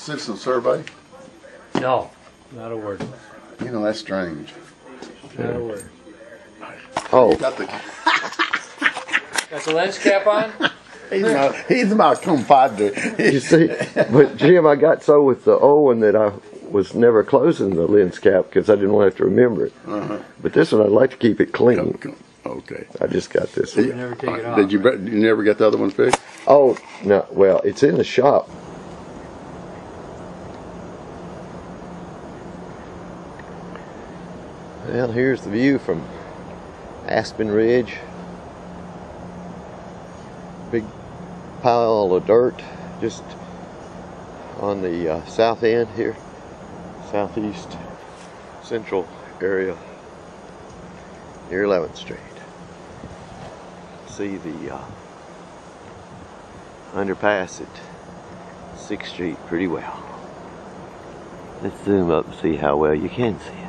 citizen survey? No, not a word. You know, that's strange. Not a word. Oh, Got the, Got the lens cap on? he's my compadre. you see, but Jim, I got so with the old one that I was never closing the lens cap because I didn't want to have to remember it. But this one, I'd like to keep it clean. Okay. I just got this one. You never take it off. Did you never get the other one fixed? Oh, no, well, it's in the shop. Well, here's the view from Aspen Ridge. Big pile of dirt just on the south end here, southeast central area near 11th Street. See the underpass at 6th Street pretty well. Let's zoom up and see how well you can see it.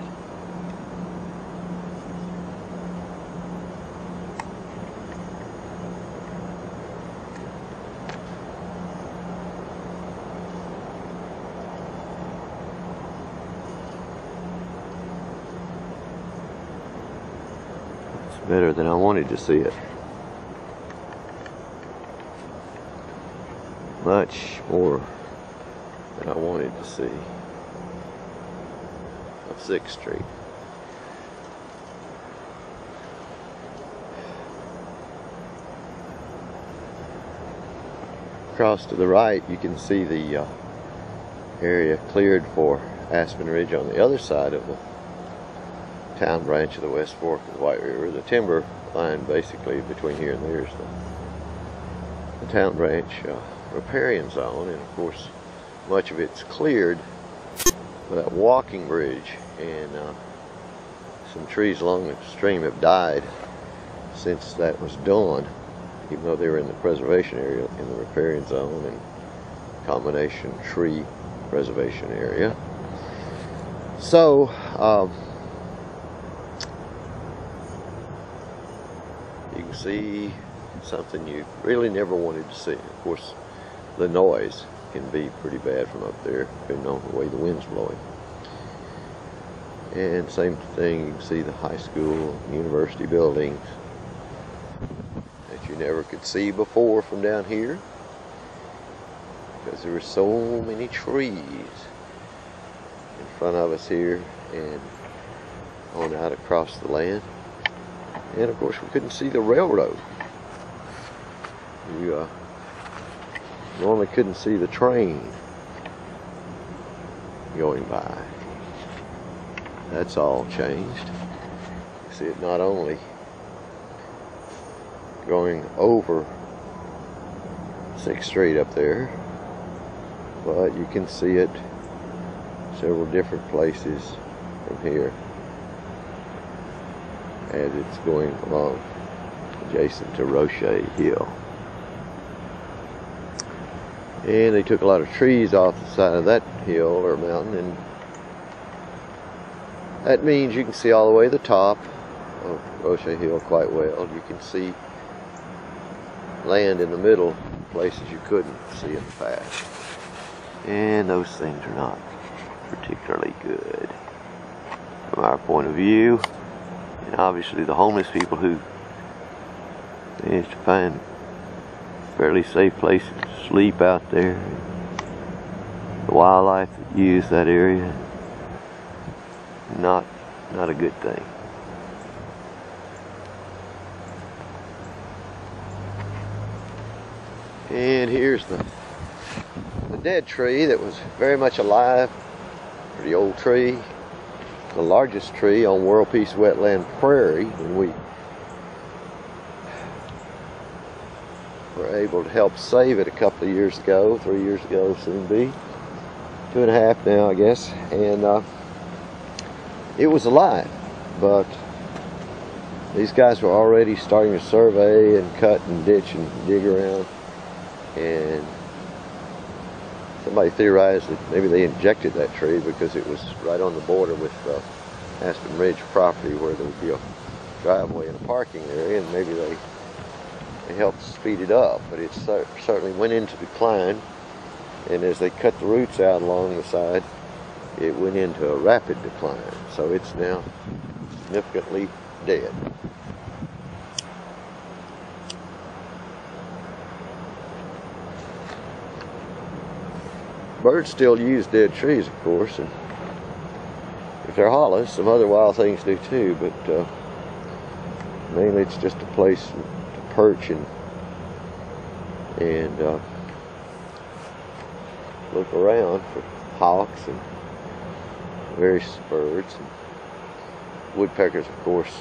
It's better than I wanted to see it. Much more than I wanted to see of 6th Street. Across to the right, you can see the area cleared for Aspen Ridge on the other side of the town branch of the West Fork of the White River. The timber line basically between here and there is the town branch riparian zone, and of course much of it's cleared with that walking bridge, and some trees along the stream have died since that was done, even though they were in the preservation area in the riparian zone and combination tree preservation area. So you can see something you really never wanted to see. Of course, the noise can be pretty bad from up there, depending on the way the wind's blowing. And same thing, you can see the high school, university buildings that you never could see before from down here, because there were so many trees in front of us here and on out across the land. And of course we couldn't see the railroad. You normally couldn't see the train going by. That's all changed. You see it not only going over 6th Street up there, but you can see it several different places from here as it's going along adjacent to Roche Hill. And they took a lot of trees off the side of that hill or mountain, and that means you can see all the way to the top of Roche Hill quite well. You can see land in the middle, places you couldn't see in the past. And those things are not particularly good from our point of view. And obviously the homeless people who managed to find fairly safe places to sleep out there, the wildlife that use that area, not a good thing. And here's the dead tree that was very much alive, pretty old tree, the largest tree on World Peace Wetland Prairie when we were able to help save it a couple of years ago, 3 years ago, soon be 2.5 now, I guess. And it was alive, but these guys were already starting to survey and cut and ditch and dig around, and somebody theorized that maybe they injected that tree because it was right on the border with Aspen Ridge property, where there would be a driveway and a parking area, and maybe they helped speed it up. But it certainly went into decline and as they cut the roots out along the side, it went into a rapid decline. So it's now significantly dead. Birds still use dead trees, of course, and if they're hollow, some other wild things do too, but mainly it's just a place to perch and look around for hawks and various birds. And woodpeckers, of course,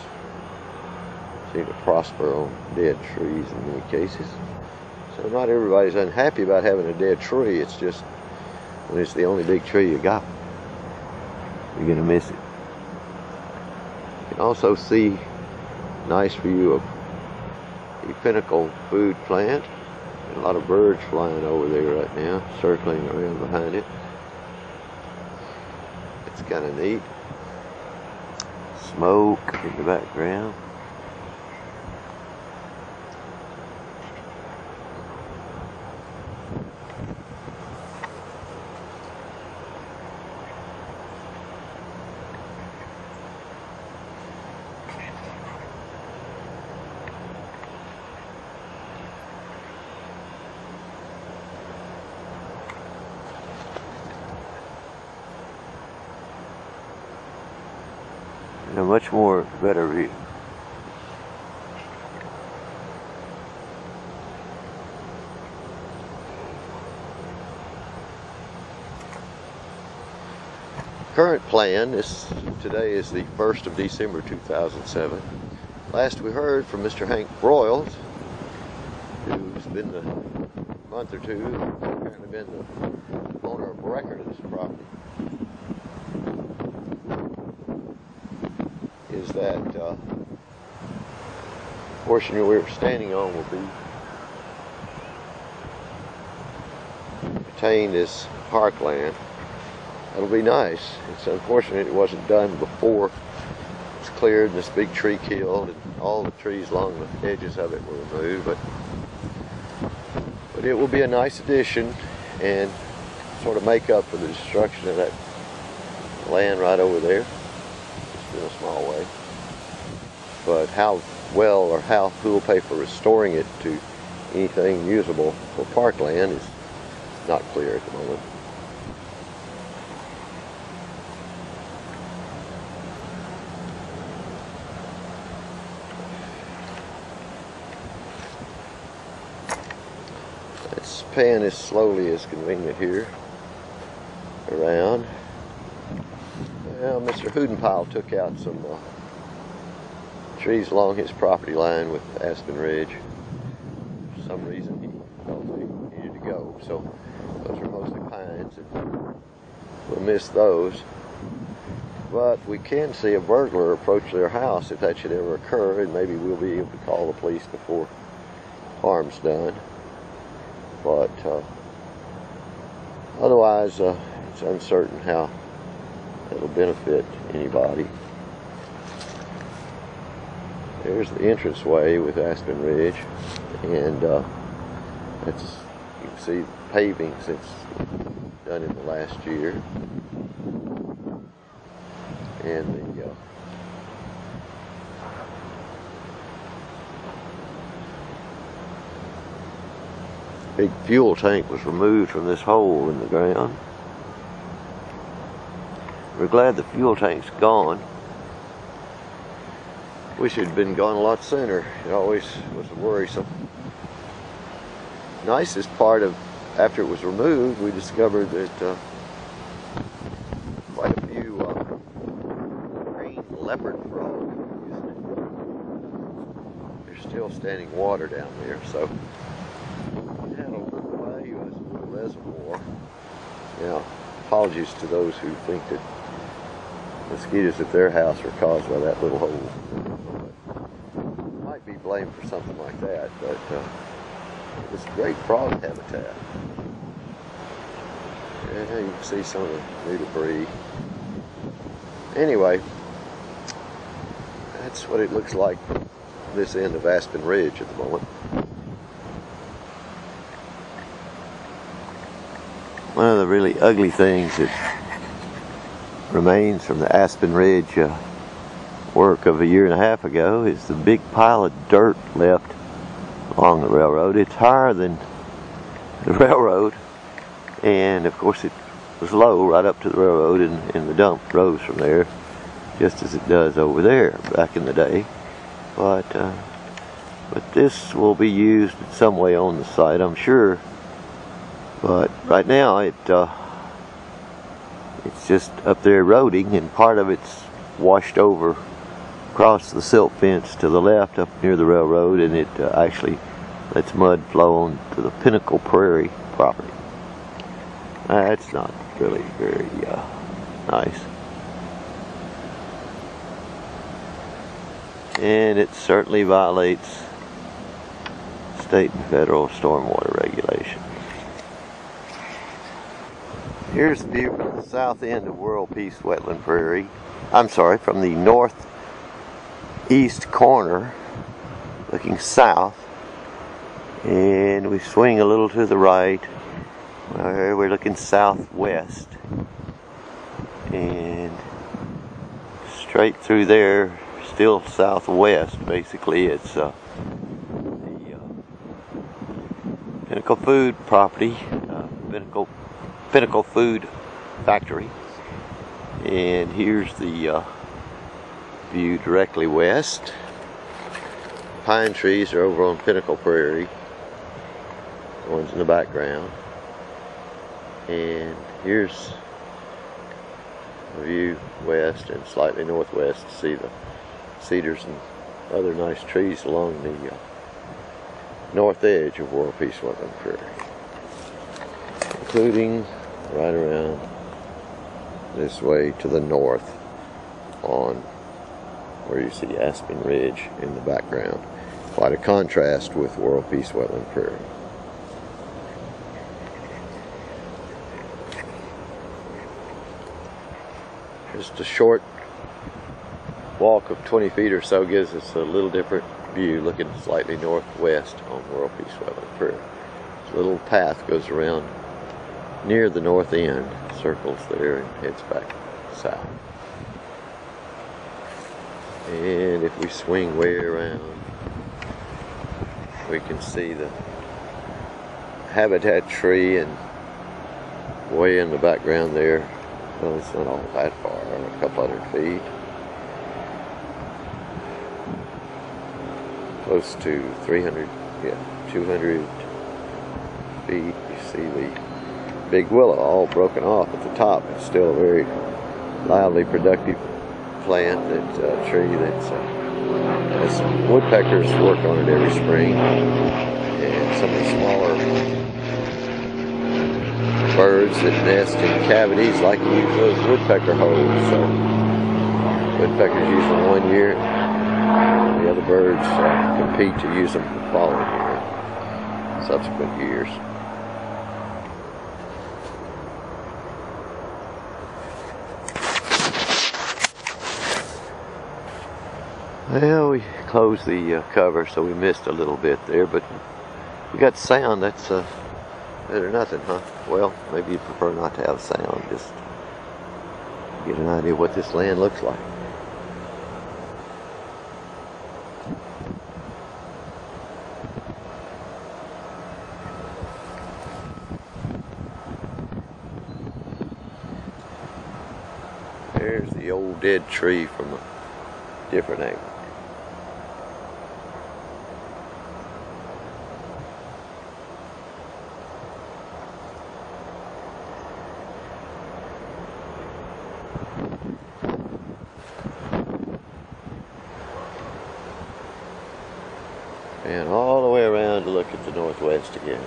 seem to prosper on dead trees in many cases. So not everybody's unhappy about having a dead tree. It's just when it's the only big tree you got, you're going to miss it. You can also see a nice view of the pinnacle food plant. A lot of birds flying over there right now, circling around behind it. It's kind of neat. Smoke in the background. A much more better view. Current plan is today is the 1st of December 2007. Last we heard from Mr. Hank Broyles, who's been the month or two, apparently been the owner of record of this property. Is that portion we're standing on will be retained as parkland. That'll be nice. It's unfortunate it wasn't done before it was cleared and this big tree killed and all the trees along the edges of it were removed, but it will be a nice addition and sort of make up for the destruction of that land right over there. In a small way, but how well or who will pay for restoring it to anything usable for parkland is not clear at the moment. Let's pan as slowly as convenient here around. Well, Mr. Hoodenpile took out some trees along his property line with Aspen Ridge. For some reason he felt they needed to go. So those are mostly pines, and we'll miss those. But we can see a burglar approach their house if that should ever occur, and maybe we'll be able to call the police before harm's done. But otherwise, it's uncertain how it'll benefit anybody. There's the entranceway with Aspen Ridge, and that's, you can see paving since done in the last year, and the big fuel tank was removed from this hole in the ground. We're glad the fuel tank's gone. Wish it had been gone a lot sooner. It always was worrisome. Nicest part of, after it was removed, we discovered that quite a few green leopard frogs were using it. There's still standing water down there, so it had a little value as a little reservoir. Now, apologies to those who think that mosquitoes at their house are caused by that little hole. Might be blamed for something like that, but it's great frog habitat. Yeah, you can see some of the new debris. Anyway, that's what it looks like from this end of Aspen Ridge at the moment. the really ugly things that remains from the Aspen Ridge work of a year and a half ago is the big pile of dirt left along the railroad. It's higher than the railroad, and of course it was low right up to the railroad, and the dump rose from there just as it does over there back in the day. But this will be used in some way on the site, I'm sure. But right now it's just up there eroding, and part of it's washed over across the silt fence to the left up near the railroad, and it actually lets mud flow onto the Pinnacle Prairie property. That's not really very nice. And it certainly violates state and federal stormwater regulations. Here's the view from the south end of World Peace Wetland Prairie. I'm sorry, from the northeast corner, looking south. And we swing a little to the right. We're looking southwest. And straight through there, still southwest, basically, it's the Pinnacle Food property, Pinnacle Food Factory. And here's the view directly west. Pine trees are over on Pinnacle Prairie. The ones in the background. And here's a view west and slightly northwest to see the cedars and other nice trees along the north edge of World Peace Wetland Prairie, including right around this way to the north on where you see Aspen Ridge in the background. Quite a contrast with World Peace Wetland Prairie. Just a short walk of 20 feet or so gives us a little different view, looking slightly northwest on World Peace Wetland Prairie. This little path goes around near the north end, circles there, and heads back south. And if we swing way around, we can see the habitat tree, and way in the background there, well, it's not all that far, a couple hundred feet. Close to 200 feet. You see the big willow all broken off at the top. It's still a very lively, productive plant, that tree that's has woodpeckers work on it every spring, and some of the smaller birds that nest in cavities like to use those woodpecker holes. So woodpeckers use them one year, the other birds compete to use them the following year, subsequent years. Well, we closed the cover, so we missed a little bit there, but we got sound. That's better than nothing, huh? Well, maybe you prefer not to have sound, just get an idea of what this land looks like. There's the old dead tree from a different angle. And all the way around to look at the northwest again.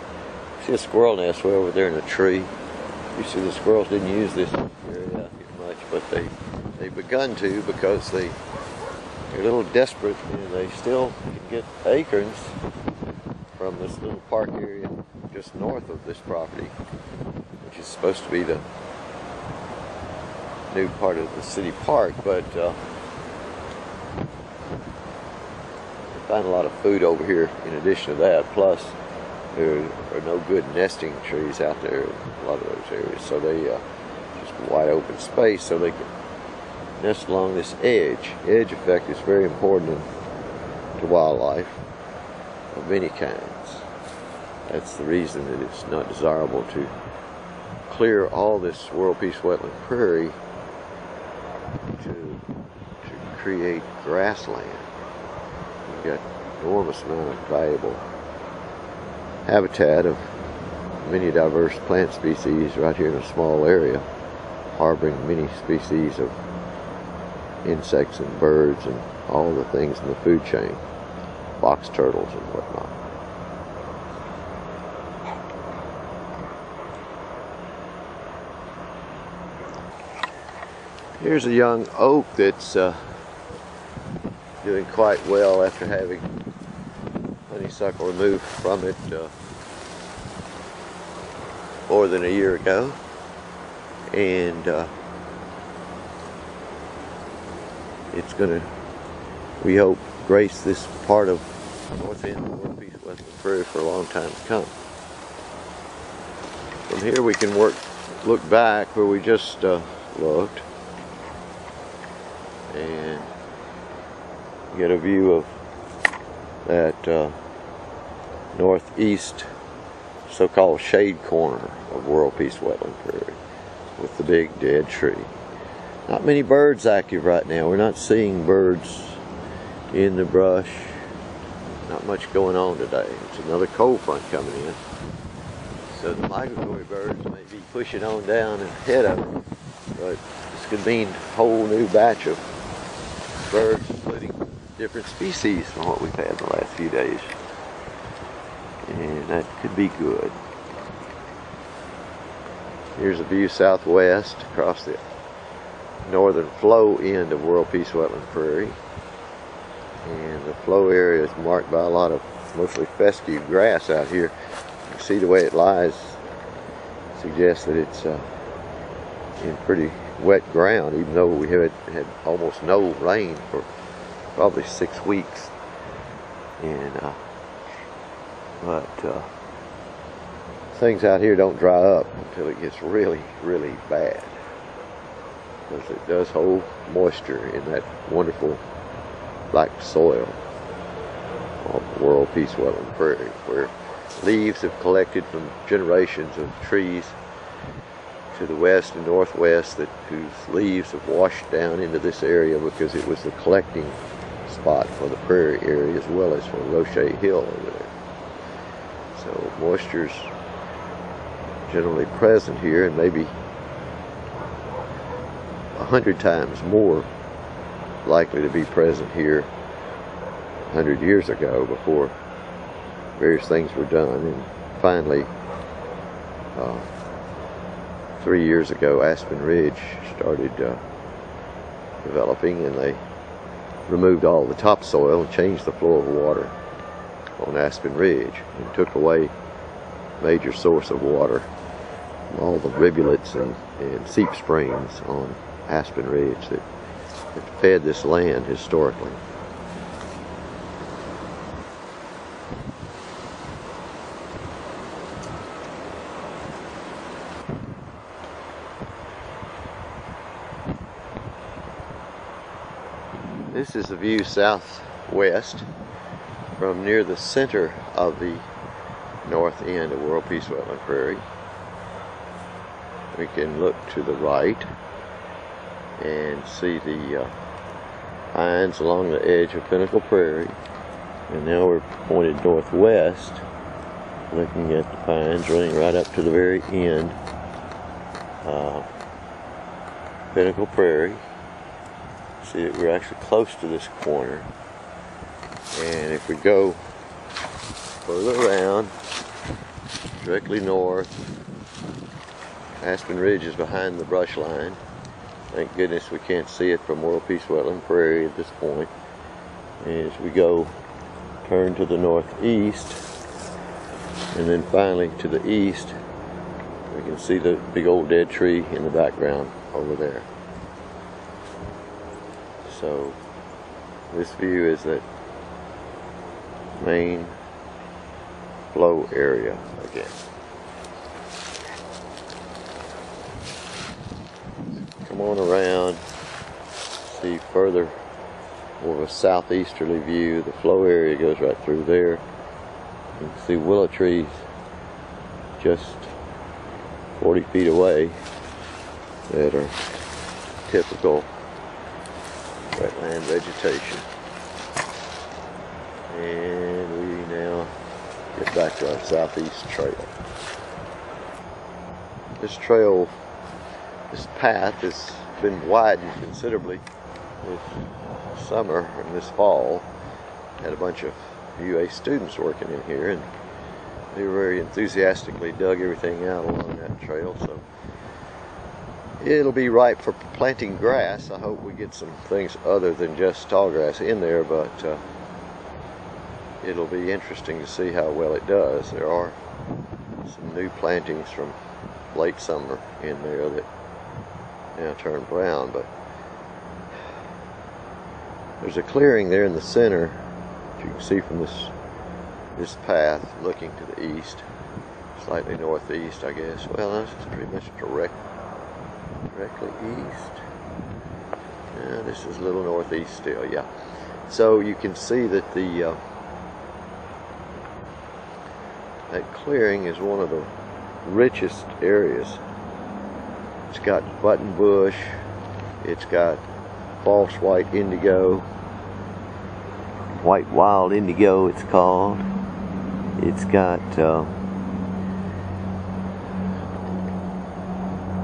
See a squirrel nest way over there in a tree. You see the squirrels didn't use this area much, but they've begun to, because they're a little desperate, and they still can get acorns from this little park area just north of this property, which is supposed to be the new part of the city park, but find a lot of food over here in addition to that. Plus, there are no good nesting trees out there in a lot of those areas, so they just wide open space so they can nest along this edge. Edge effect is very important to wildlife of many kinds. That's the reason that it's not desirable to clear all this World Peace Wetland Prairie to create grassland. You've got enormous amount of valuable habitat of many diverse plant species right here in a small area, harboring many species of insects and birds and all the things in the food chain, box turtles and whatnot. Here's a young oak that's doing quite well after having honeysuckle removed from it more than a year ago, and it's going to, we hope, grace this part of north end of the World Peace Wetland Prairie for a long time to come. From here we can look back where we just looked and get a view of that northeast so-called shade corner of World Peace Wetland Prairie with the big dead tree. Not many birds active right now. We're not seeing birds in the brush. Not much going on today. It's another cold front coming in. So the migratory birds may be pushing on down ahead of it. But this could mean a whole new batch of birds, including different species from what we've had in the last few days. And that could be good. Here's a view southwest across the northern flow end of World Peace Wetland Prairie. And the flow area is marked by a lot of mostly fescue grass out here. You can see the way it lies suggests that it's in pretty wet ground, even though we have had almost no rain for probably 6 weeks. And but things out here don't dry up until it gets really, really bad, because it does hold moisture in that wonderful black soil of World Peace Wetland Prairie, where leaves have collected from generations of trees to the west and northwest whose leaves have washed down into this area because it was the collecting spot for the prairie area as well as for Roche Hill over there. So moisture's generally present here, and maybe 100 times more likely to be present here 100 years ago, before various things were done. And finally, 3 years ago, Aspen Ridge started developing, and they removed all the topsoil and changed the flow of water on Aspen Ridge, and took away major source of water from all the rivulets and seep springs on Aspen Ridge that fed this land historically. This is the view southwest from near the center of the north end of World Peace Wetland Prairie. We can look to the right and see the pines along the edge of Pinnacle Prairie. And now we're pointed northwest, looking at the pines running right up to the very end. Pinnacle Prairie. See that we're actually close to this corner. And if we go further around, directly north, Aspen Ridge is behind the brush line. Thank goodness we can't see it from World Peace Wetland Prairie at this point. And as we go, turn to the northeast, and then finally to the east, we can see the big old dead tree in the background over there. So this view is that main flow area again. Come on around, see further, more of a southeasterly view. The flow area goes right through there. You can see willow trees just 40 feet away that are typical wetland vegetation. And we now get back to our southeast trail. This path has been widened considerably this summer and this fall. Had a bunch of UA students working in here, and they very enthusiastically dug everything out along that trail, so it'll be ripe for planting grass. I hope we get some things other than just tall grass in there, but it'll be interesting to see how well it does. There are some new plantings from late summer in there that now turn brown, but there's a clearing there in the center, as you can see from this path looking to the east, slightly northeast, I guess. Well, this is pretty much directly east. Yeah, this is a little northeast still, yeah. So you can see that that clearing is one of the richest areas. It's got buttonbush, it's got false white indigo, white wild indigo it's called. It's got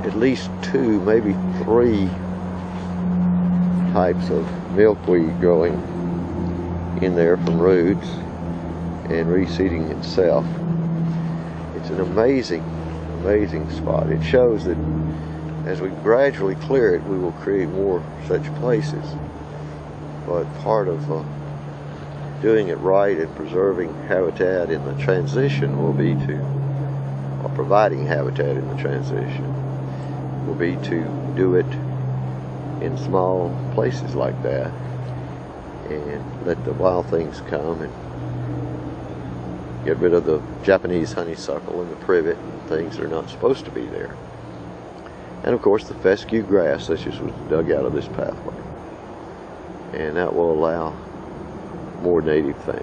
at least 2, maybe 3 types of milkweed growing in there from roots and reseeding itself. It's an amazing spot. It shows that as we gradually clear it, we will create more such places. But part of doing it right and preserving habitat in the transition will be or providing habitat in the transition, will be to do it in small places like that and let the wild things come and get rid of the Japanese honeysuckle and the privet and things that are not supposed to be there. And of course the fescue grass that just was dug out of this pathway. And that will allow more native things.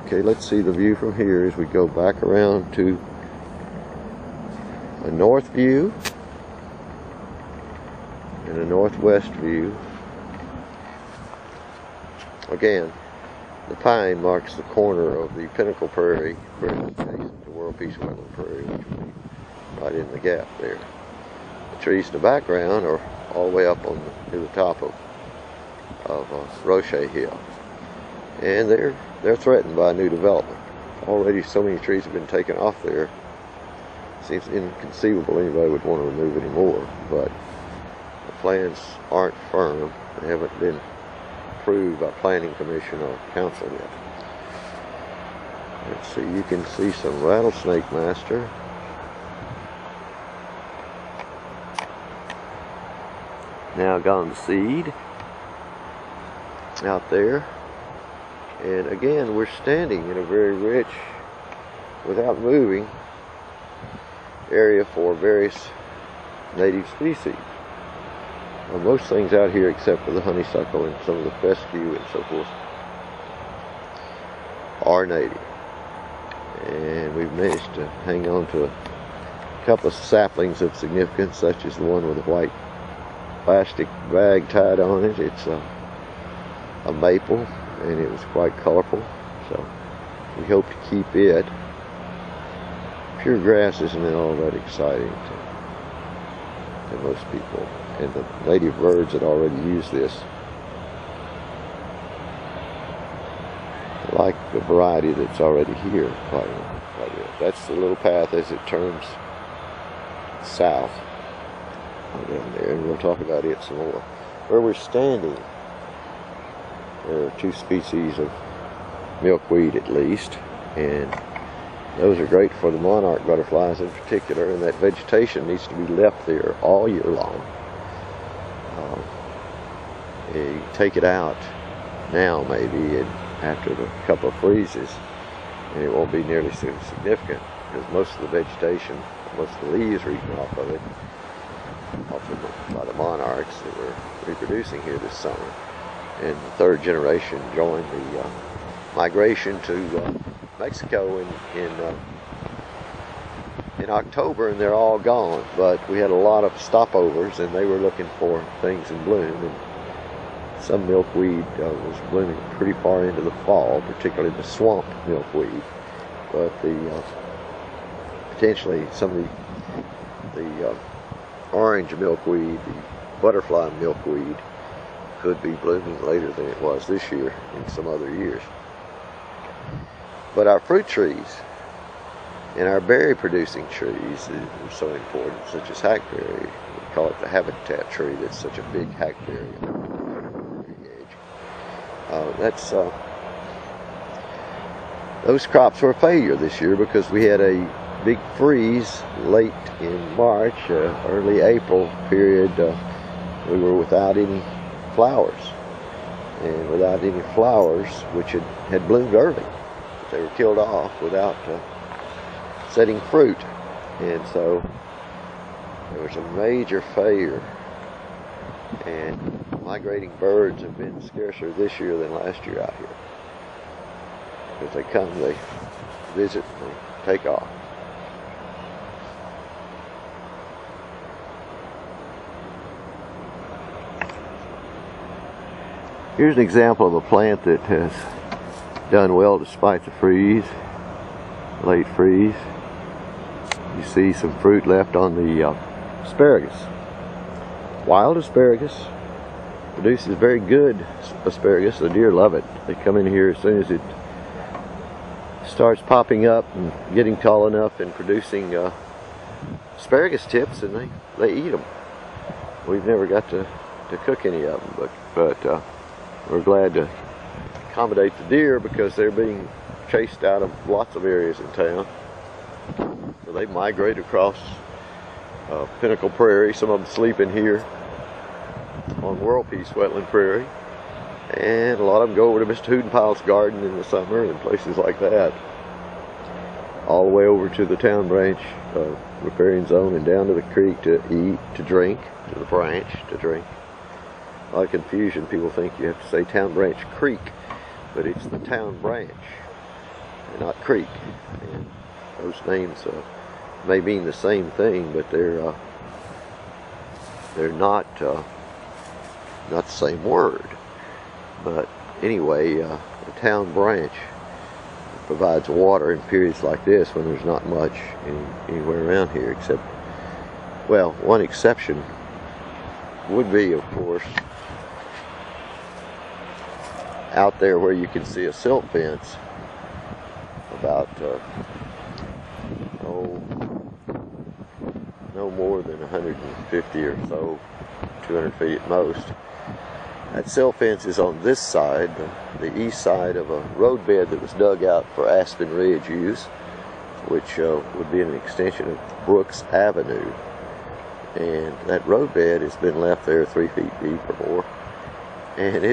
Okay, let's see the view from here as we go back around to a north view and a northwest view. Again, the pine marks the corner of the Pinnacle Prairie, adjacent to World Peace Wetland Prairie, which will be right in the gap there. The trees in the background are all the way up to the top of Roche Hill, and they're threatened by new development. Already so many trees have been taken off there. It seems inconceivable anybody would want to remove any more, but the plans aren't firm. They haven't been approved by Planning Commission or Council yet. Let's see, you can see some rattlesnake master. Now gone to seed out there. And again, we're standing in a very rich, without moving, area for various native species. Most things out here, except for the honeysuckle and some of the fescue and so forth, are native. And we've managed to hang on to a couple of saplings of significance, such as the one with a white plastic bag tied on it. It's a maple, and it was quite colorful, so we hope to keep it. Pure grass isn't all that exciting to most people, and the native birds that already use this like the variety that's already here quite a bit. That's the little path as it turns south down there, and we'll talk about it some more. Where we're standing, there are 2 species of milkweed at least, and those are great for the monarch butterflies in particular, and that vegetation needs to be left there all year long. You take it out now maybe, and after the couple of freezes, and it won't be nearly so significant, because most of the vegetation, most of the leaves are eaten off of it, by the monarchs that were reproducing here this summer. And the third generation joined the migration to Mexico in October, and they're all gone. But we had a lot of stopovers, and they were looking for things in bloom. And some milkweed was blooming pretty far into the fall, particularly the swamp milkweed. But potentially some of the orange milkweed, the butterfly milkweed, could be blooming later than it was this year in some other years. But our fruit trees and our berry producing trees are so important, such as hackberry. We call it the habitat tree. That's such a big hackberry on the edge. Those crops were a failure this year because we had a big freeze late in March, early April period. We were without any flowers, and without any flowers, which had bloomed early, but they were killed off without setting fruit, and so there was a major failure. And migrating birds have been scarcer this year than last year out here, because they come, they visit, and they take off. Here's an example of a plant that has done well despite the freeze, late freeze. You see some fruit left on the asparagus. Wild asparagus produces very good asparagus. The deer love it. They come in here as soon as it starts popping up and getting tall enough and producing asparagus tips, and they eat them. We've never got to cook any of them, but we're glad to accommodate the deer because they're being chased out of lots of areas in town. So they migrate across Pinnacle Prairie. Some of them sleep in here on World Peace Wetland Prairie, and a lot of them go over to Mr. Hootenpile's garden in the summer and places like that, all the way over to the town branch riparian zone and down to the creek to eat, to drink, to the branch to drink. A lot of confusion. People think you have to say Town Branch Creek, but it's the Town Branch and not Creek. And those names may mean the same thing, but they're not the same word. But anyway, the Town Branch provides water in periods like this when there's not much anywhere around here, except, well, one exception would be, of course, out there where you can see a silt fence about no more than 150 or so, 200 feet at most. That silt fence is on this side, the east side of a roadbed that was dug out for Aspen Ridge use, which would be an extension of Brooks Avenue. And that roadbed has been left there 3 feet deep or more, and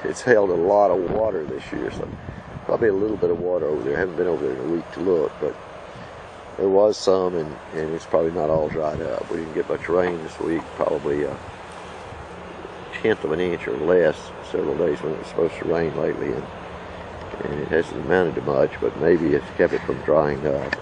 it's held a lot of water this year, so probably a little bit of water over there. I haven't been over there in a week to look, but there was some, and it's probably not all dried up. We didn't get much rain this week, probably a tenth of an inch or less several days when it was supposed to rain lately, and it hasn't amounted to much, but maybe it's kept it from drying up.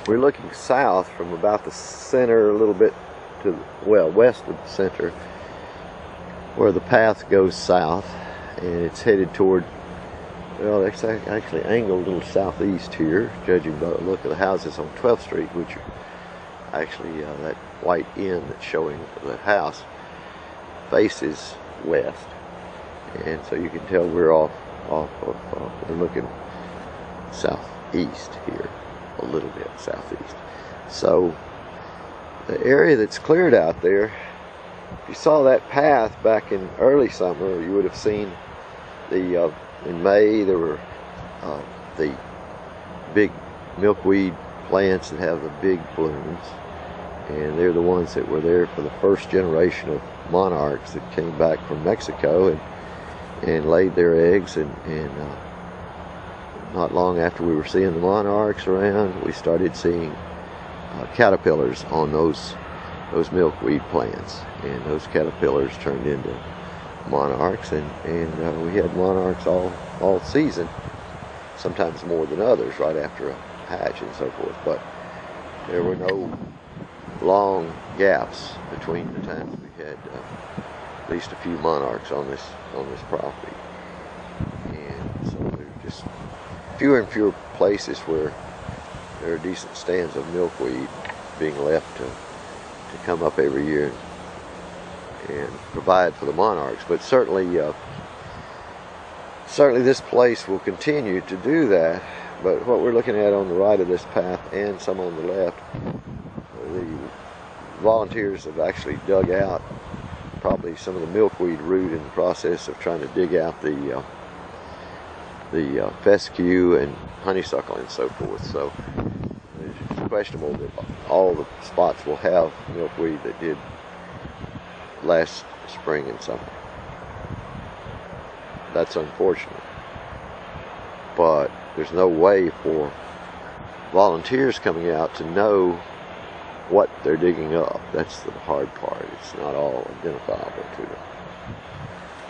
We're looking south from about the center a little bit to, well, west of the center, where the path goes south, and it's headed toward, well, it's actually angled a little southeast here, judging by the look of the houses on 12th Street, which are actually that white inn that's showing the house faces west, and so you can tell we're we're looking southeast here, a little bit southeast. So the area that's cleared out there, if you saw that path back in early summer, you would have seen in May there were the big milkweed plants that have the big blooms, and they're the ones that were there for the first generation of monarchs that came back from Mexico and laid their eggs, and not long after we were seeing the monarchs around, we started seeing caterpillars on those milkweed plants, and those caterpillars turned into monarchs, and we had monarchs all season, sometimes more than others right after a hatch and so forth, but there were no long gaps between the times we had at least a few monarchs on this property. And so there were just fewer and fewer places where there are decent stands of milkweed being left to come up every year and provide for the monarchs. But certainly this place will continue to do that. But what we're looking at on the right of this path and some on the left, the volunteers have actually dug out probably some of the milkweed root in the process of trying to dig out the fescue and honeysuckle and so forth. So it's questionable that all the spots will have milkweed that did last spring and summer. That's unfortunate, but there's no way for volunteers coming out to know what they're digging up. That's the hard part. It's not all identifiable to them.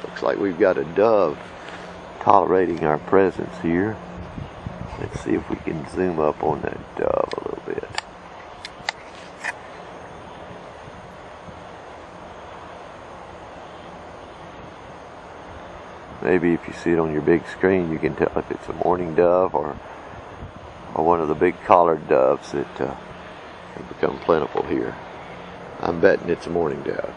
Looks like we've got a dove tolerating our presence here. Let's see if we can zoom up on that dove a little bit. Maybe if you see it on your big screen, you can tell if it's a mourning dove or one of the big collared doves that have become plentiful here. I'm betting it's a mourning dove.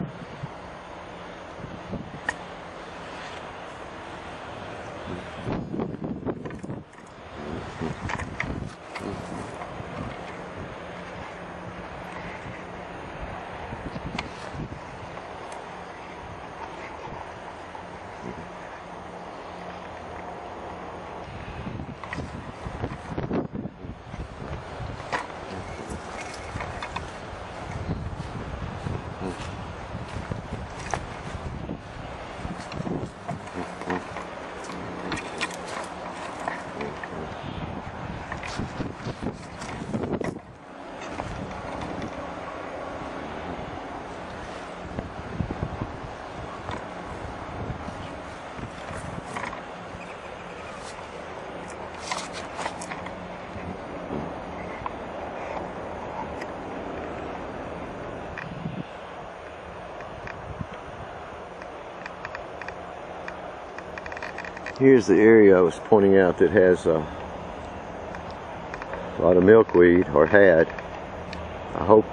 Here's the area I was pointing out that has a lot of milkweed, or had. I hope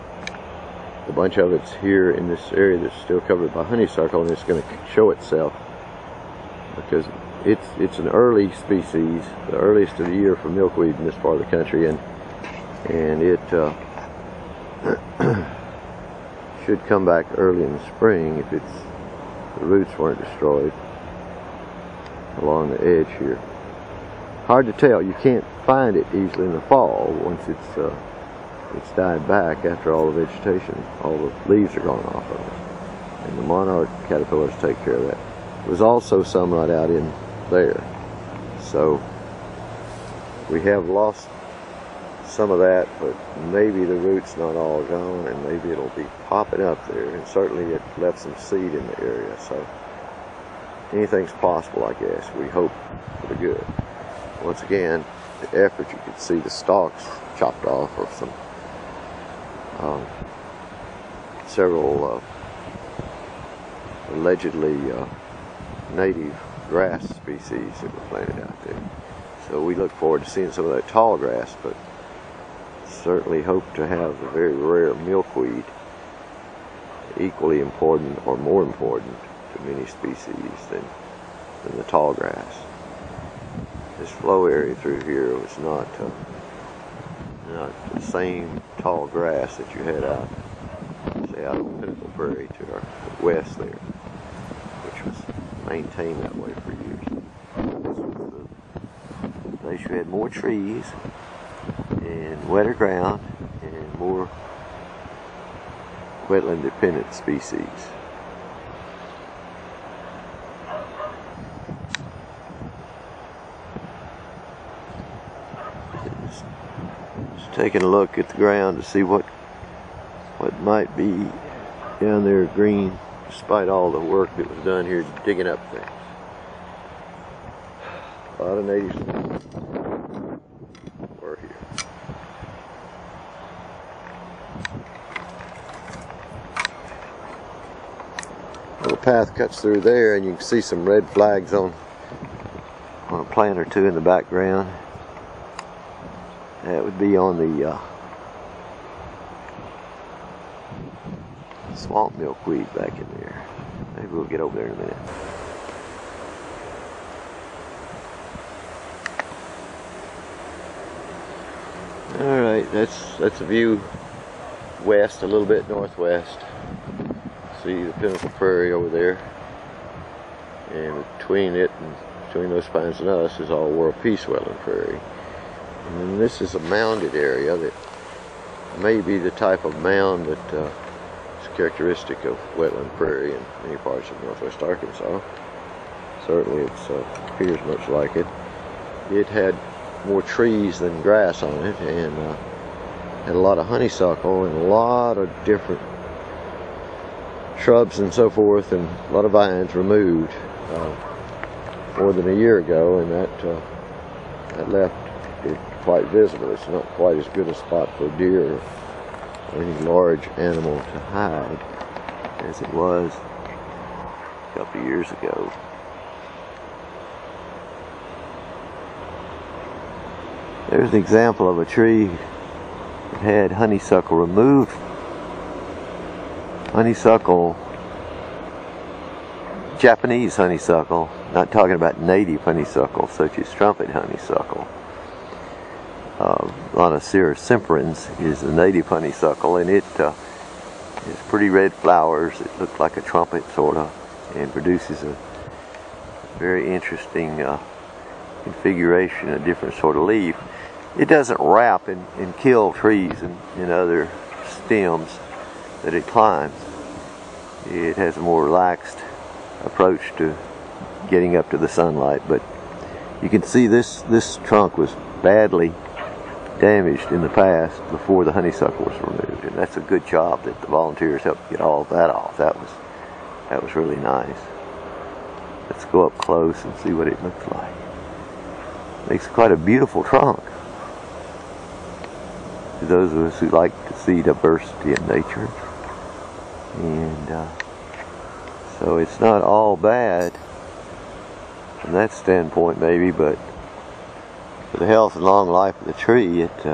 a bunch of it's here in this area that's still covered by honeysuckle, and it's going to show itself, because it's an early species, the earliest of the year for milkweed in this part of the country, and it should come back early in the spring if the roots weren't destroyed along the edge here. Hard to tell. You can't find it easily in the fall once it's died back after all the vegetation, all the leaves are gone off of it. And the monarch caterpillars take care of that. There's also some right out in there. So we have lost some of that, but maybe the root's not all gone, and maybe it'll be popping up there. And certainly it left some seed in the area. So anything's possible, I guess. We hope for the good. Once again, the effort, you can see the stalks chopped off of some several allegedly native grass species that were planted out there. So we look forward to seeing some of that tall grass, but certainly hope to have the very rare milkweed, equally important or more important to many species than the tall grass. This flow area through here was not the same tall grass that you had out, say, out on Pinnacle Prairie to our west there, which was maintained that way for years. place you had more trees and wetter ground and more wetland dependent species. Just taking a look at the ground to see what might be down there green, despite all the work that was done here digging up things. A lot of natives were here. Little path cuts through there, and you can see some red flags on a plant or two in the background. That would be on the swamp milkweed back in there. Maybe we'll get over there in a minute. Alright, that's a view west, a little bit northwest. See the Pinnacle Prairie over there. And between it and between those pines and us is all World Peace Wetland Prairie. And then this is a mounded area that may be the type of mound that is characteristic of wetland prairie in many parts of northwest Arkansas. Certainly it appears much like it. It had more trees than grass on it, and had a lot of honeysuckle and a lot of different shrubs and so forth, and a lot of vines removed more than a year ago, and that left it quite visible. It's not quite as good a spot for deer or any large animal to hide as it was a couple of years ago. There's an example of a tree that had honeysuckle removed. Honeysuckle, Japanese honeysuckle, not talking about native honeysuckle such as trumpet honeysuckle. A lot of Semperens is the native honeysuckle, and it has pretty red flowers. It looks like a trumpet sort of, and produces a very interesting configuration, a different sort of leaf. It doesn't wrap and kill trees and other stems that it climbs. It has a more relaxed approach to getting up to the sunlight, but you can see this trunk was badly damaged in the past before the honeysuckle was removed, and that's a good job that the volunteers helped get all of that off. That was really nice. Let's go up close and see what it looks like. Makes quite a beautiful trunk. To those of us who like to see diversity in nature, and so it's not all bad from that standpoint, maybe, but for the health and long life of the tree, it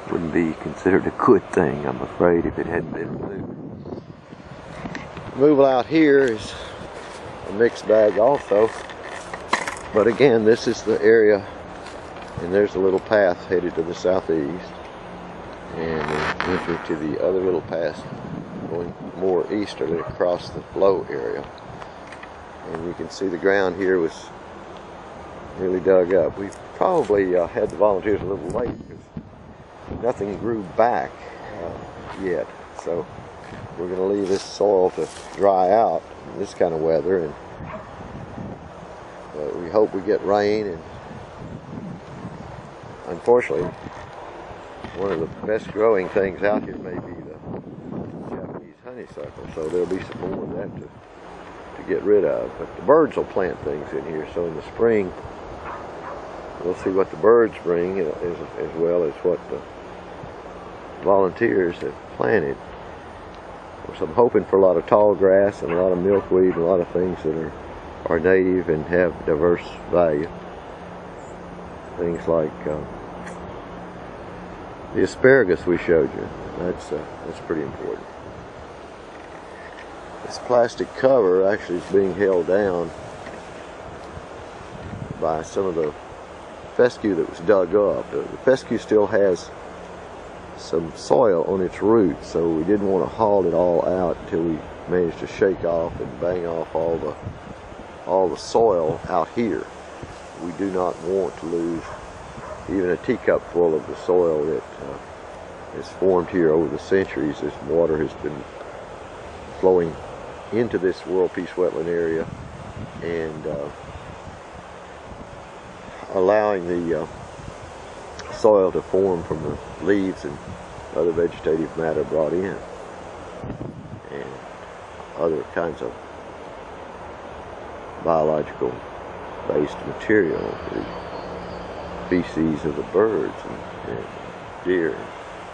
wouldn't be considered a good thing, I'm afraid, if it hadn't been removed. Removal out here is a mixed bag also, but again, this is the area, and there's a little path headed to the southeast, and entering to the other little path going more easterly across the flow area. And you can see the ground here was really dug up. We probably had the volunteers a little late because nothing grew back yet. So we're going to leave this soil to dry out in this kind of weather, and we hope we get rain. And unfortunately, one of the best growing things out here may be the Japanese honeysuckle, so there'll be some more of that to get rid of. But the birds will plant things in here, so in the spring we'll see what the birds bring as well as what the volunteers have planted. So I'm hoping for a lot of tall grass and a lot of milkweed and a lot of things that are native and have diverse value. Things like the asparagus we showed you. That's pretty important. This plastic cover actually is being held down by some of the fescue that was dug up. The fescue still has some soil on its roots, so we didn't want to haul it all out until we managed to shake off and bang off all the soil out here. we do not want to lose even a teacup full of the soil that has formed here over the centuries. This water has been flowing into this World Peace Wetland area and allowing the soil to form from the leaves and other vegetative matter brought in, and other kinds of biological based material, the feces of the birds and deer and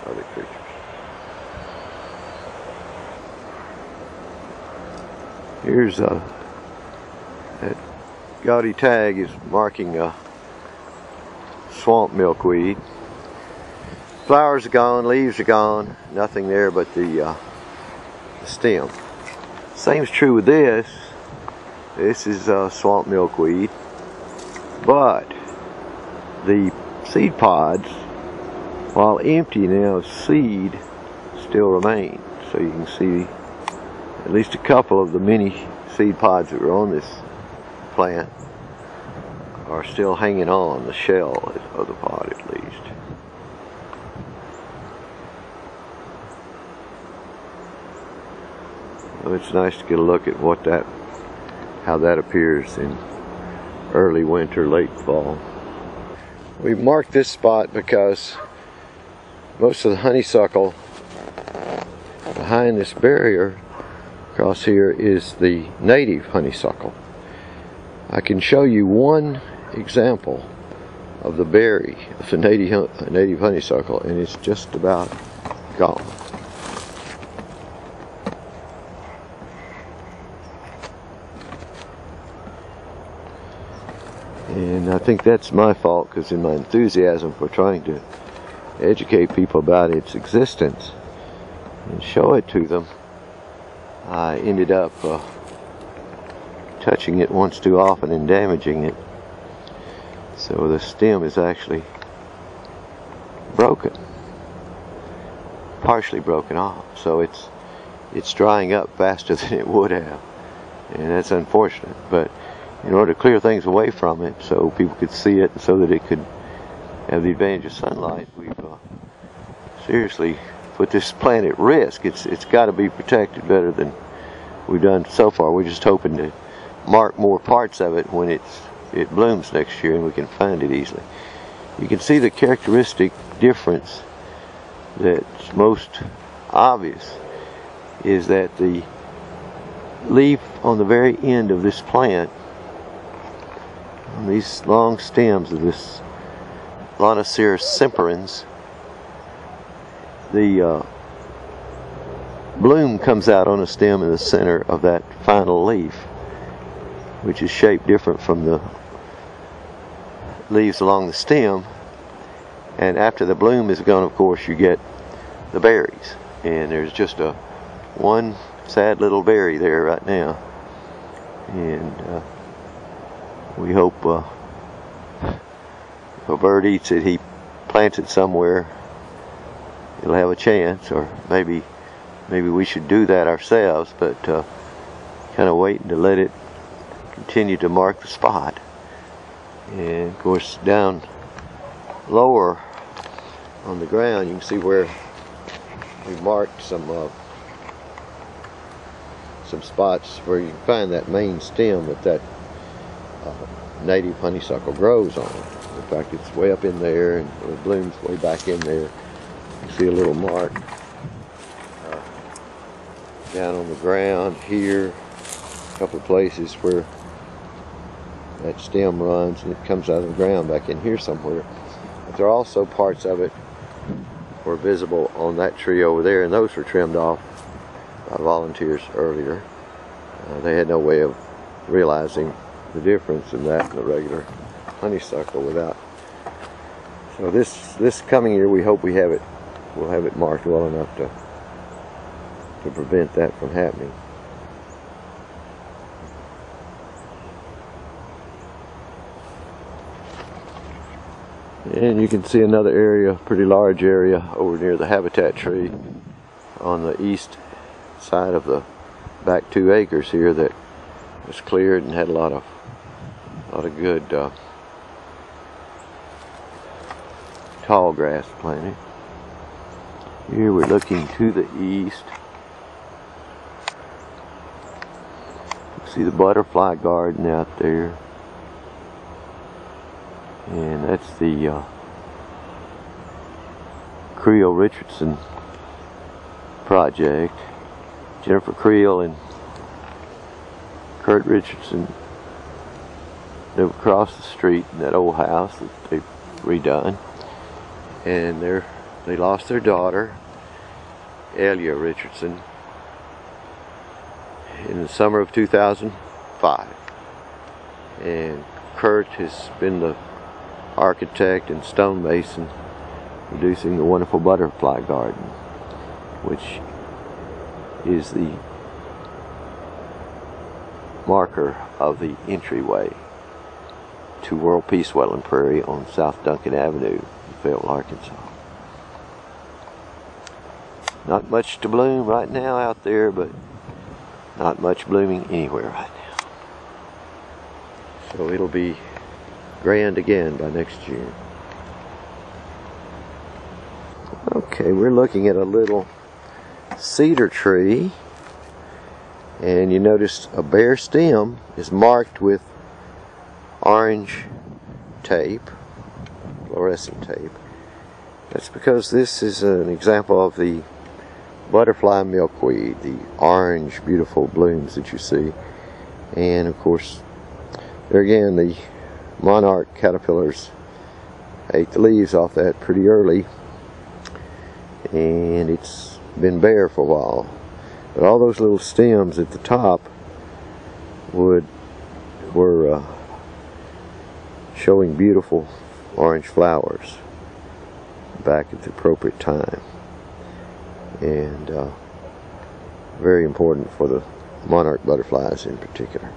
other creatures. Here's that gaudy tag is marking swamp milkweed. Flowers are gone, leaves are gone, nothing there but the stem. Same is true with this. This is swamp milkweed, but the seed pods, while empty now, seed still remain. So you can see at least a couple of the many seed pods that were on this plant are still hanging on the shell of the pod, at least. Well, it's nice to get a look at how that appears in early winter, late fall. We marked this spot because most of the honeysuckle behind this barrier across here is the native honeysuckle. I can show you one example of the berry of the native honeysuckle, and it's just about gone. And I think that's my fault, because in my enthusiasm for trying to educate people about its existence and show it to them, I ended up touching it once too often and damaging it. So the stem is actually broken, partially broken off. So it's drying up faster than it would have, and that's unfortunate. But in order to clear things away from it so people could see it and so that it could have the advantage of sunlight, we've seriously put this plant at risk. It's got to be protected better than we've done so far. We're just hoping to mark more parts of it when it blooms next year and we can find it easily. You can see the characteristic difference that's most obvious is that the leaf on the very end of this plant, on these long stems of this Lonoceros semperans, the bloom comes out on a stem in the center of that final leaf, which is shaped different from the leaves along the stem. And after the bloom is gone, of course, you get the berries, and there's just one sad little berry there right now, and we hope if a bird eats it, he plants it somewhere, it'll have a chance. Or maybe we should do that ourselves, but kind of waiting to let it continue to mark the spot. And of course, down lower on the ground, you can see where we marked some spots where you can find that main stem that native honeysuckle grows on. In fact, it's way up in there, and it blooms way back in there. You see a little mark down on the ground here, a couple of places where that stem runs, and it comes out of the ground back in here somewhere. But there are also parts of it were visible on that tree over there, and those were trimmed off by volunteers earlier. They had no way of realizing the difference in that and the regular honeysuckle without. So this coming year, we hope we'll have it marked well enough to prevent that from happening. And you can see another area, pretty large area, over near the habitat tree on the east side of the back 2 acres here that was cleared and had a lot of good tall grass planted. Here we're looking to the east. See the butterfly garden out there. And that's the Creel Richardson project. Jennifer Creel and Kurt Richardson live across the street in that old house that they've redone. And they lost their daughter, Elia Richardson, in the summer of 2005. And Kurt has been the architect and stonemason producing the wonderful butterfly garden, which is the marker of the entryway to World Peace Wetland Prairie on South Duncan Avenue in Fayetteville, Arkansas. Not much to bloom right now out there, but not much blooming anywhere right now. So it'll be grand again by next June. Okay, we're looking at a little cedar tree, and you notice a bare stem is marked with orange tape, fluorescent tape. That's because this is an example of the butterfly milkweed, the orange beautiful blooms that you see. And of course, there again, the monarch caterpillars ate the leaves off that pretty early, and it's been bare for a while. But all those little stems at the top were showing beautiful orange flowers back at the appropriate time, and very important for the monarch butterflies in particular.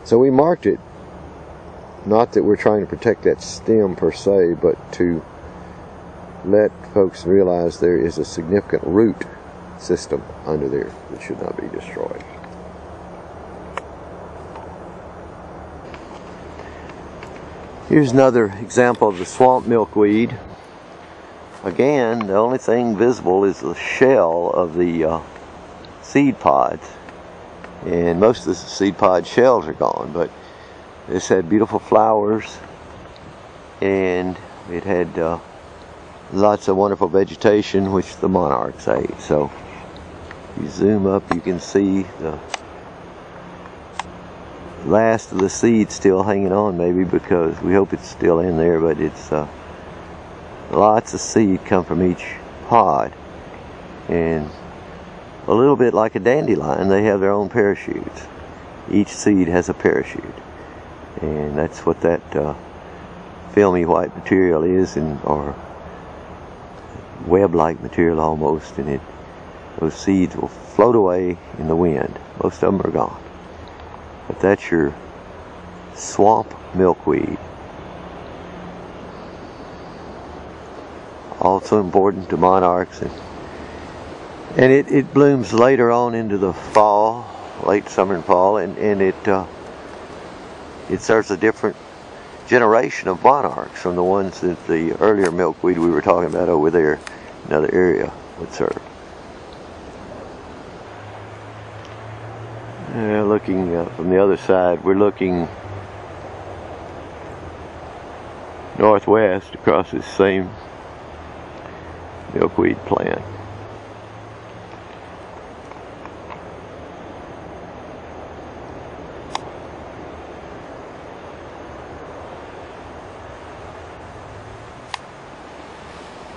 So we marked it, not that we're trying to protect that stem per se, but to let folks realize there is a significant root system under there that should not be destroyed. Here's another example of the swamp milkweed. Again, the only thing visible is the shell of the seed pods, and most of the seed pod shells are gone, but this had beautiful flowers, and it had lots of wonderful vegetation which the monarchs ate. So if you zoom up, you can see the last of the seed still hanging on, maybe, because we hope it's still in there, but it's lots of seed come from each pod, and a little bit like a dandelion, they have their own parachutes. Each seed has a parachute, and that's what that filmy white material is, or web-like material almost, and those seeds will float away in the wind. Most of them are gone. But that's your swamp milkweed. Also important to monarchs, and it blooms later on into the fall, late summer and fall, and it serves a different generation of monarchs from the ones that the earlier milkweed we were talking about over there, another area, would serve. Looking from the other side, we're looking northwest across this same milkweed plant.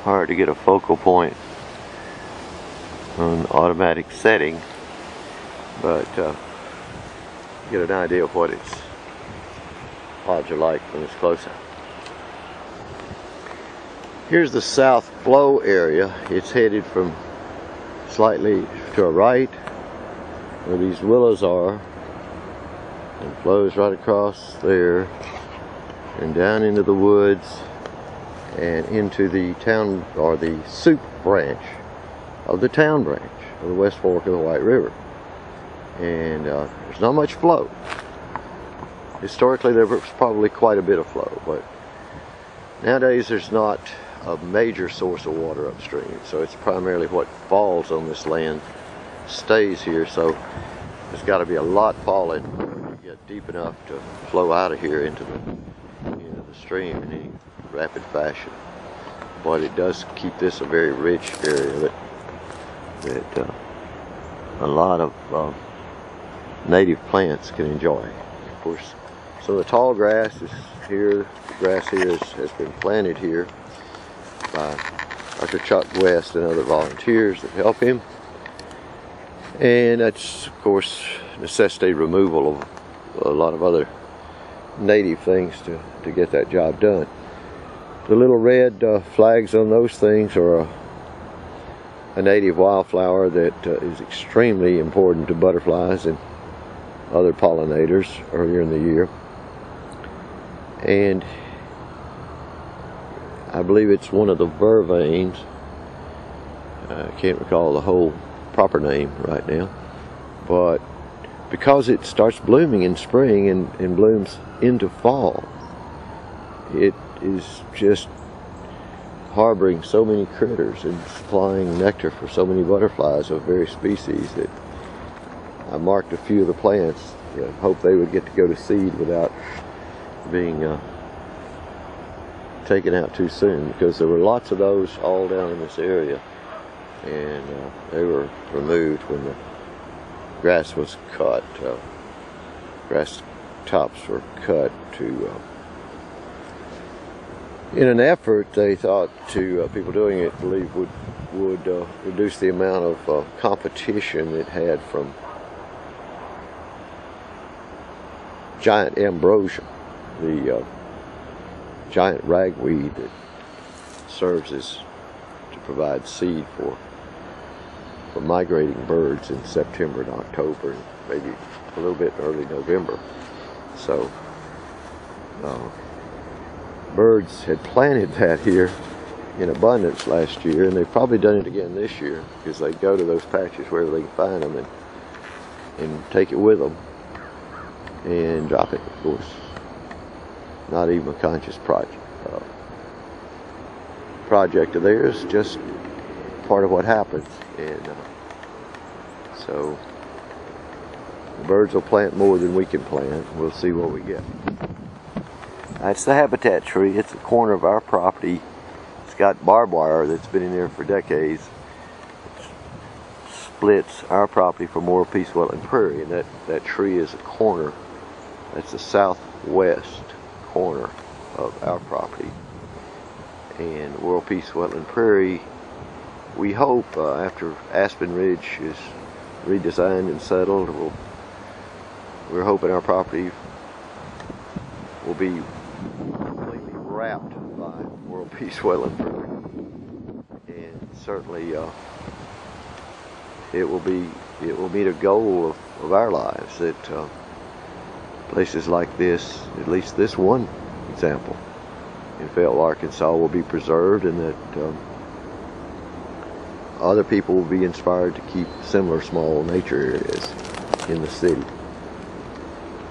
Hard to get a focal point on automatic setting, but get an idea of what its pods are like when it's close up. Here's the south flow area. It's headed from slightly to a right where these willows are, and flows right across there and down into the woods and into the town, or the soup branch of the town branch of the West Fork of the White River. And there's not much flow. Historically, there was probably quite a bit of flow, but Nowadays there's not a major source of water upstream, so it's primarily what falls on this land stays here, so there's got to be a lot falling to get deep enough to flow out of here into the stream in any rapid fashion. But it does keep this a very rich area that a lot of native plants can enjoy. Of course, some of the tall grass is here. The grass here has been planted here by Dr. Chuck West and other volunteers that help him. And that's, of course, necessitated removal of a lot of other native things to get that job done. The little red flags on those things are a native wildflower that is extremely important to butterflies and other pollinators earlier in the year. And I believe it's one of the vervains. I can't recall the whole proper name right now, but because it starts blooming in spring and blooms into fall, it is just harboring so many critters and supplying nectar for so many butterflies of various species that I marked a few of the plants. Hope they would get to go to seed without being taken out too soon, because there were lots of those all down in this area, and they were removed when the grass was cut. Grass tops were cut to in an effort, they thought, to people doing it, believe would reduce the amount of competition it had from giant ambrosia, the giant ragweed that serves to provide seed for migrating birds in September and October, and maybe a little bit in early November. So birds had planted that here in abundance last year, and they've probably done it again this year, because they go to those patches wherever they can find them and take it with them and drop it. Of course, not even a conscious project of theirs, just part of what happens. And so the birds will plant more than we can plant. We'll see what we get. It's the habitat tree. It's a corner of our property. It's got barbed wire that's been in there for decades. It splits our property from World Peace Wetland Prairie, and that tree is a corner. That's the southwest corner of our property. And World Peace Wetland Prairie, we hope after Aspen Ridge is redesigned and settled, we're hoping our property will be completely wrapped by World Peace Wetland Prairie, and certainly it will meet a goal of our lives, that places like this, at least this one example in Fayetteville, Arkansas, will be preserved, and that other people will be inspired to keep similar small nature areas in the city.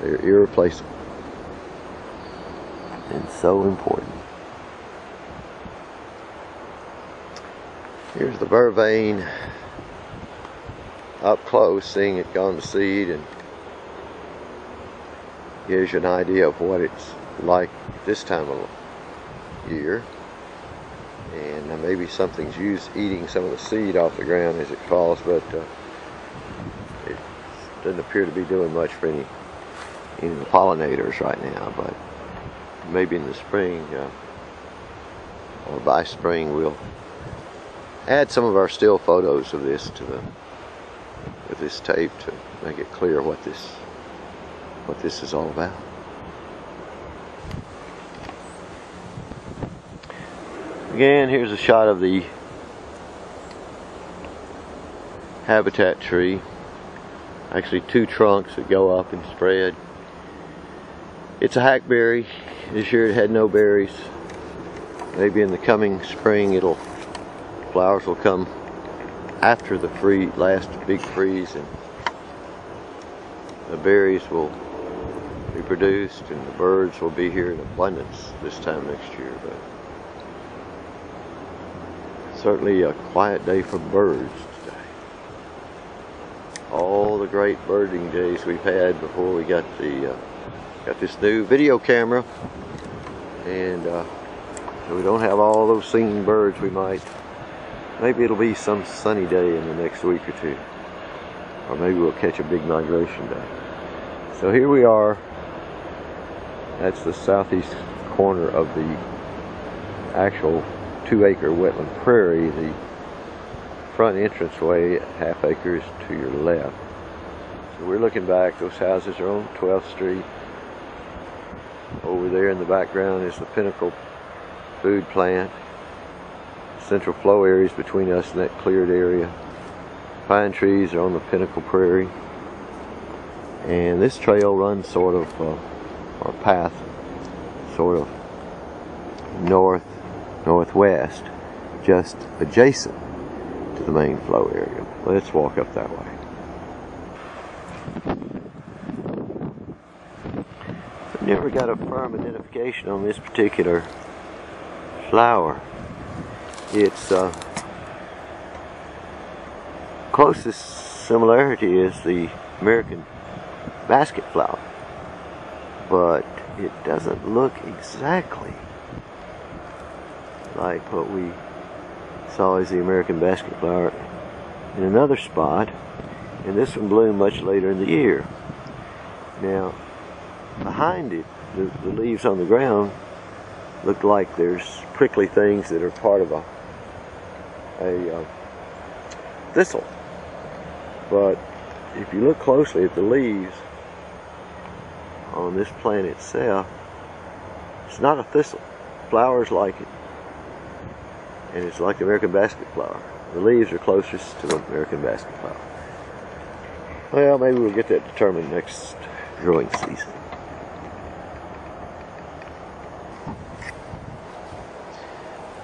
They're irreplaceable and so important. Here's the vervain up close, seeing it gone to seed, and gives you an idea of what it's like this time of year. And maybe something's eating some of the seed off the ground as it falls, but it doesn't appear to be doing much for any of the pollinators right now. But maybe in the spring or by spring we'll add some of our still photos of this with this tape to make it clear what this is all about. Again, here's a shot of the habitat tree. Actually, two trunks that go up and spread. It's a hackberry. This year it had no berries. Maybe in the coming spring flowers will come after the last big freeze, and the berries will be produced, and the birds will be here in abundance this time next year. But Certainly a quiet day for birds today. All the great birding days we've had before we got this new video camera, and so we don't have all those singing birds we might. Maybe it'll be some sunny day in the next week or two, or maybe we'll catch a big migration day. So here we are. That's the southeast corner of the actual 2-acre wetland prairie. The front entranceway, ½ acre, is to your left. So we're looking back. Those houses are on 12th Street. Over there in the background is the Pinnacle food plant. Central flow areas between us and that cleared area. Pine trees are on the Pinnacle Prairie. And this trail runs sort of, or path, sort of northwest, just adjacent to the main flow area. Let's walk up that way. I've never got a firm identification on this particular flower. Its closest similarity is the American basket flower, but it doesn't look exactly like what we saw as the American basket flower in another spot, and this one bloomed much later in the year. Now, behind it, the leaves on the ground look like there's prickly things that are part of a thistle. But if you look closely at the leaves on this plant itself, it's not a thistle. Flowers like it. And it's like the American basket flower. The leaves are closest to the American basket flower. Well, maybe we'll get that determined next growing season.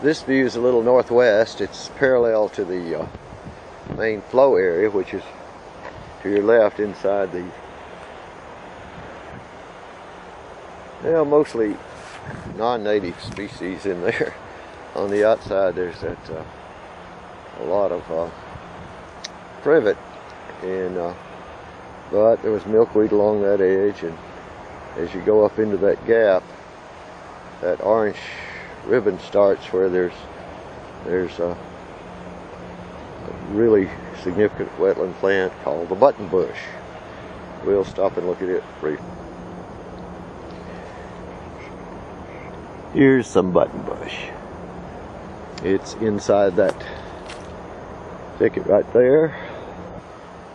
This view is a little northwest. It's parallel to the main flow area, which is to your left inside the, well, mostly non-native species in there. On the outside there's that a lot of privet, and but there was milkweed along that edge, and as you go up into that gap, that orange ribbon starts where there's a really significant wetland plant called the buttonbush. We'll stop and look at it briefly. Here's some buttonbush. It's inside that thicket right there.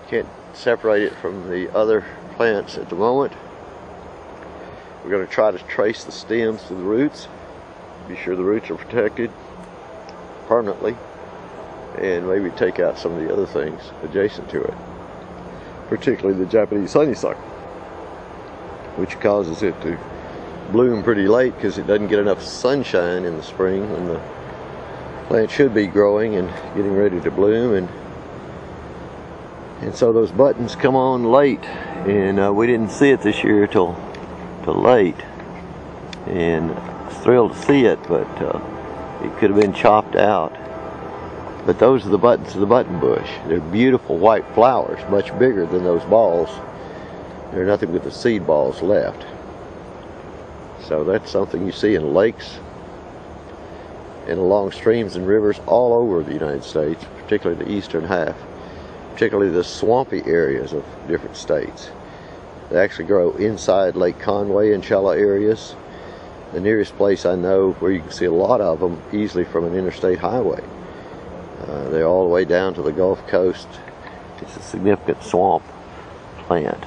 Can't separate it from the other plants at the moment. We're going to try to trace the stems to the roots, be sure the roots are protected permanently, and maybe take out some of the other things adjacent to it, particularly the Japanese honeysuckle, which causes it to bloom pretty late because it doesn't get enough sunshine in the spring when the plant should be growing and getting ready to bloom, and so those buttons come on late, and we didn't see it this year till late, and I was thrilled to see it, but it could have been chopped out. But those are the buttons of the buttonbush. They're beautiful white flowers, much bigger than those balls. There are nothing but the seed balls left. So that's something you see in lakes and along streams and rivers all over the United States, particularly the eastern half, particularly the swampy areas of different states. They actually grow inside Lake Conway and shallow areas. The nearest place I know where you can see a lot of them easily from an interstate highway. They're all the way down to the Gulf Coast. It's a significant swamp plant.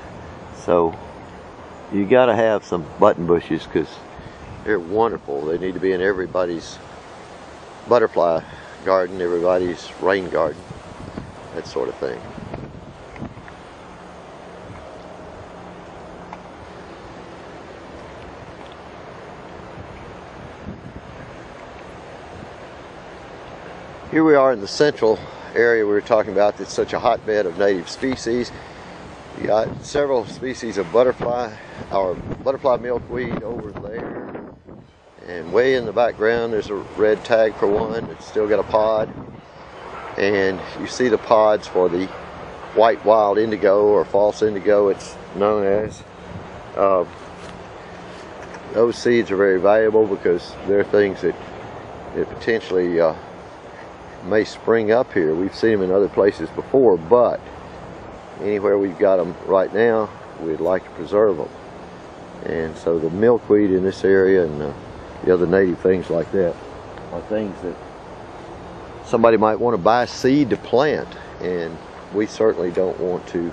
So you got to have some button bushes because they're wonderful. They need to be in everybody's butterfly garden, everybody's rain garden, that sort of thing. Here we are in the central area we were talking about that's such a hotbed of native species. You got several species of butterfly, or butterfly milkweed over there. And way in the background there's a red tag for one. It's still got a pod. and you see the pods for the white wild indigo, or false indigo it's known as. Those seeds are very valuable because they're things that potentially may spring up here. We've seen them in other places before, but anywhere we've got them right now, we'd like to preserve them. And so the milkweed in this area and the other native things like that are things that somebody might want to buy seed to plant, and we certainly don't want to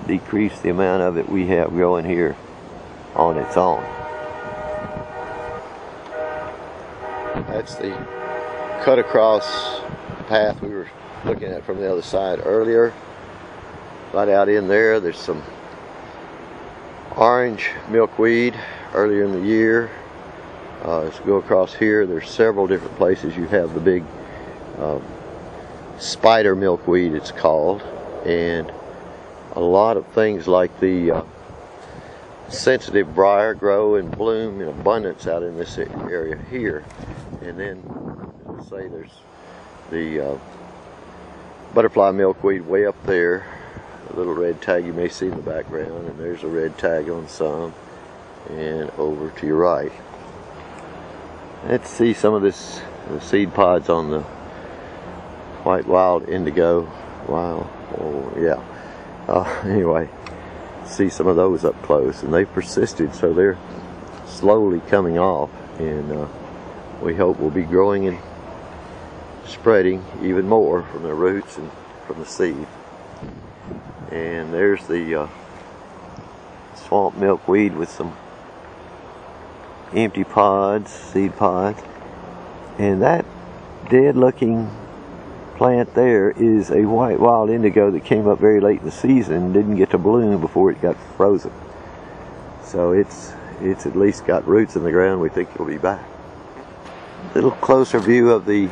decrease the amount of it we have growing here on its own. That's the cut across path we were looking at from the other side earlier. Right out in there, there's some orange milkweed earlier in the year. As you go across here, there's several different places. You have the big spider milkweed, it's called, and a lot of things like the sensitive briar grow and bloom in abundance out in this area here. And then, let's say there's the butterfly milkweed way up there, a little red tag you may see in the background, and there's a red tag on some, and over to your right. Let's see some of this, the seed pods on the white wild indigo. Wow, oh yeah. Anyway, see some of those up close, and they've persisted, so they're slowly coming off, and we hope will be growing and spreading even more from the roots and from the seed. And there's the swamp milkweed with some empty pods, seed pods, and that dead looking plant there is a white wild indigo that came up very late in the season and didn't get to bloom before it got frozen. So it's at least got roots in the ground. We think it'll be back. A little closer view of the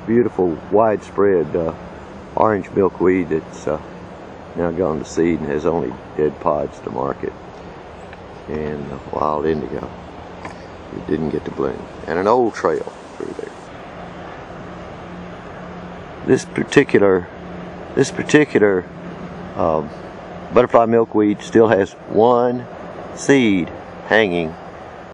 beautiful widespread orange milkweed that's now gone to seed and has only dead pods to market, and wild indigo. It didn't get to bloom, and an old trail through there. This particular butterfly milkweed still has one seed hanging